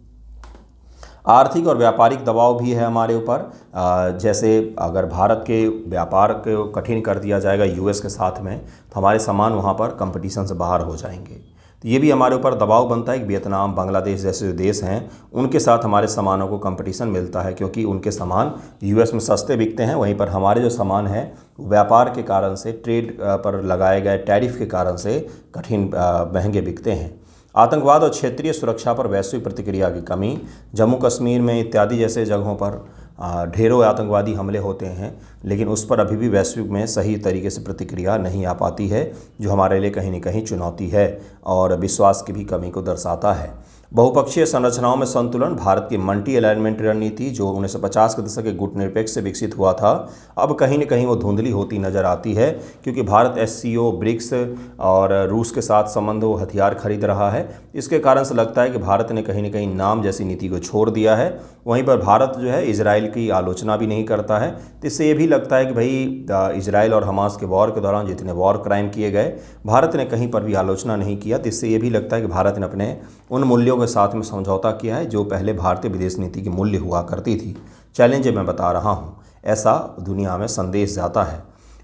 आर्थिक और व्यापारिक दबाव भी है हमारे ऊपर। जैसे अगर भारत के व्यापार को कठिन कर दिया जाएगा US के साथ में, तो हमारे सामान वहाँ पर कंपटीशन से बाहर हो जाएंगे। तो ये भी हमारे ऊपर दबाव बनता है कि वियतनाम, बांग्लादेश जैसे जो देश हैं, उनके साथ हमारे सामानों को कंपटीशन मिलता है, क्योंकि उनके सामान US में सस्ते बिकते हैं। वहीं पर हमारे जो सामान हैं व्यापार के कारण से, ट्रेड पर लगाए गए टैरिफ के कारण से कठिन महंगे बिकते हैं। आतंकवाद और क्षेत्रीय सुरक्षा पर वैश्विक प्रतिक्रिया की कमी, जम्मू कश्मीर में इत्यादि जैसे जगहों पर ढेरों आतंकवादी हमले होते हैं, लेकिन उस पर अभी भी वैश्विक में सही तरीके से प्रतिक्रिया नहीं आ पाती है, जो हमारे लिए कहीं न कहीं चुनौती है और विश्वास की भी कमी को दर्शाता है। बहुपक्षीय संरचनाओं में संतुलन, भारत की मल्टी अलाइनमेंट रणनीति जो 1950 के दशक के गुटनिरपेक्ष से विकसित हुआ था, अब कहीं न कहीं वो धुंधली होती नजर आती है, क्योंकि भारत SCO, ब्रिक्स और रूस के साथ संबंधों हथियार खरीद रहा है। इसके कारण से लगता है कि भारत ने कहीं न कहीं नाम जैसी नीति को छोड़ दिया है। वहीं पर भारत जो है इजराइल की आलोचना भी नहीं करता है। तो इससे ये भी लगता है कि भाई इजराइल और हमास के वॉर के दौरान जितने वॉर क्राइम किए गए, भारत ने कहीं पर भी आलोचना नहीं किया। तो इससे ये भी लगता है कि भारत ने अपने उन मूल्यों के साथ में समझौता किया है जो पहले भारतीय विदेश नीति की मूल्य हुआ करती थी। चैलेंज मैं बता रहा हूँ, ऐसा दुनिया में संदेश जाता है।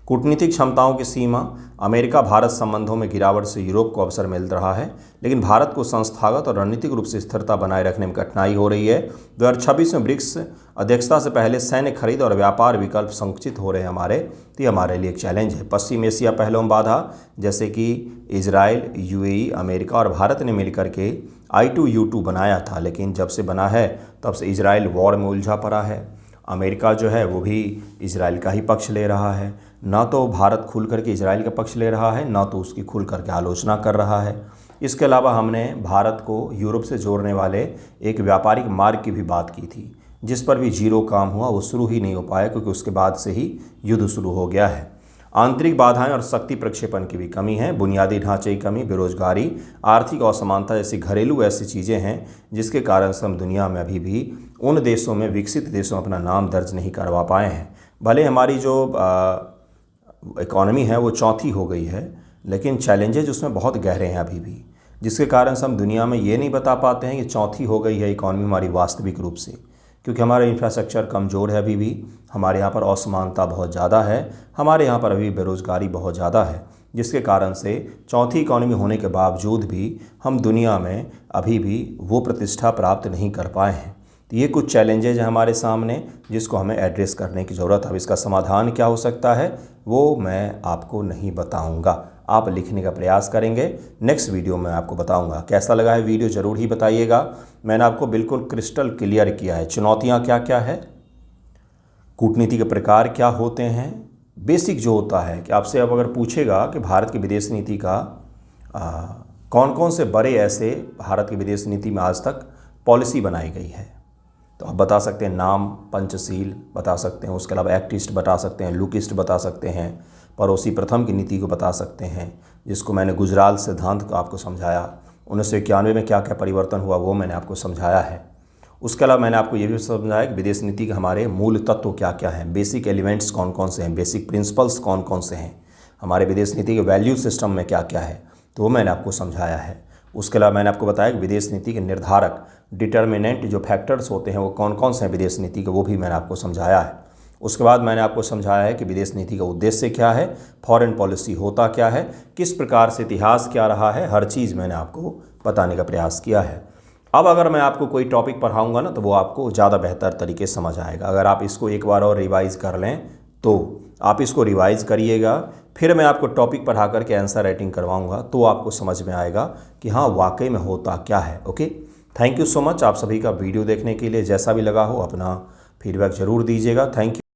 कूटनीतिक क्षमताओं की सीमा, अमेरिका भारत संबंधों में गिरावट से यूरोप को अवसर मिल रहा है, लेकिन भारत को संस्थागत और रणनीतिक रूप से स्थिरता बनाए रखने में कठिनाई हो रही है। 2026 में ब्रिक्स अध्यक्षता से पहले सैन्य खरीद और व्यापार विकल्प संकुचित हो रहे हैं हमारे, तो ये हमारे लिए एक चैलेंज है। पश्चिम एशिया पहलों में बाधा, जैसे कि इजराइल, UAE, अमेरिका और भारत ने मिलकर के I2U2 बनाया था, लेकिन जब से बना है तब से इजराइल वॉर में उलझा पड़ा है। अमेरिका जो है वो भी इजराइल का ही पक्ष ले रहा है। ना तो भारत खुल करके इजराइल का पक्ष ले रहा है, ना तो उसकी खुल करके आलोचना कर रहा है। इसके अलावा हमने भारत को यूरोप से जोड़ने वाले एक व्यापारिक मार्ग की भी बात की थी, जिस पर भी जीरो काम हुआ, वो शुरू ही नहीं हो पाया, क्योंकि उसके बाद से ही युद्ध शुरू हो गया है। आंतरिक बाधाएं और शक्ति प्रक्षेपण की भी कमी है। बुनियादी ढांचे की कमी, बेरोजगारी, आर्थिक असमानता जैसी घरेलू ऐसी चीज़ें हैं जिसके कारण से हम दुनिया में अभी भी उन देशों में, विकसित देशों में अपना नाम दर्ज नहीं करवा पाए हैं। भले हमारी जो इकॉनमी है वो चौथी हो गई है, लेकिन चैलेंजेज उसमें बहुत गहरे हैं अभी भी, जिसके कारण से हम दुनिया में ये नहीं बता पाते हैं कि चौथी हो गई है इकॉनमी हमारी वास्तविक रूप से, क्योंकि हमारा इंफ्रास्ट्रक्चर कमज़ोर है। अभी भी हमारे यहाँ पर असमानता बहुत ज़्यादा है, हमारे यहाँ पर अभी बेरोज़गारी बहुत ज़्यादा है, जिसके कारण से चौथी इकॉनमी होने के बावजूद भी हम दुनिया में अभी भी वो प्रतिष्ठा प्राप्त नहीं कर पाए हैं। तो ये कुछ चैलेंजेज हैं हमारे सामने जिसको हमें एड्रेस करने की ज़रूरत है। अब इसका समाधान क्या हो सकता है वो मैं आपको नहीं बताऊंगा, आप लिखने का प्रयास करेंगे, नेक्स्ट वीडियो में आपको बताऊंगा। कैसा लगा है वीडियो ज़रूर ही बताइएगा। मैंने आपको बिल्कुल क्रिस्टल क्लियर किया है, चुनौतियाँ क्या क्या है, कूटनीति के प्रकार क्या होते हैं, बेसिक जो होता है कि आपसे अब अगर पूछेगा कि भारत की विदेश नीति का कौन कौन से बड़े ऐसे भारत की विदेश नीति में आज तक पॉलिसी बनाई गई है, तो आप बता सकते हैं नाम, पंचशील बता सकते हैं, उसके अलावा एक्ट ईस्ट बता सकते हैं, लुक ईस्ट बता सकते हैं, पड़ोसी प्रथम की नीति को बता सकते हैं जिसको मैंने गुजराल सिद्धांत को आपको समझाया, 1991 में क्या क्या परिवर्तन हुआ वो मैंने आपको समझाया है। उसके अलावा मैंने आपको ये भी समझाया कि विदेश नीति के हमारे मूल तत्व क्या क्या हैं, बेसिक एलिमेंट्स कौन कौन से हैं, बेसिक प्रिंसिपल्स कौन कौन से हैं, हमारे विदेश नीति के वैल्यू सिस्टम में क्या क्या है, तो वो मैंने आपको समझाया है। उसके अलावा मैंने आपको बताया कि विदेश नीति के निर्धारक डिटर्मिनेंट जो फैक्टर्स होते हैं वो कौन कौन से हैं विदेश नीति के, वो भी मैंने आपको समझाया है। उसके बाद मैंने आपको समझाया है कि विदेश नीति का उद्देश्य क्या है, फॉरेन पॉलिसी होता क्या है, किस प्रकार से इतिहास क्या रहा है, हर चीज़ मैंने आपको बताने का प्रयास किया है। अब अगर मैं आपको कोई टॉपिक पढ़ाऊँगा ना तो वो आपको ज़्यादा बेहतर तरीके से समझ आएगा। अगर आप इसको एक बार और रिवाइज़ कर लें तो आप इसको रिवाइज़ करिएगा, फिर मैं आपको टॉपिक पढ़ा करके आंसर राइटिंग करवाऊंगा तो आपको समझ में आएगा कि हाँ वाकई में होता क्या है। Okay, thank you so much आप सभी का वीडियो देखने के लिए। जैसा भी लगा हो अपना फीडबैक ज़रूर दीजिएगा। Thank you.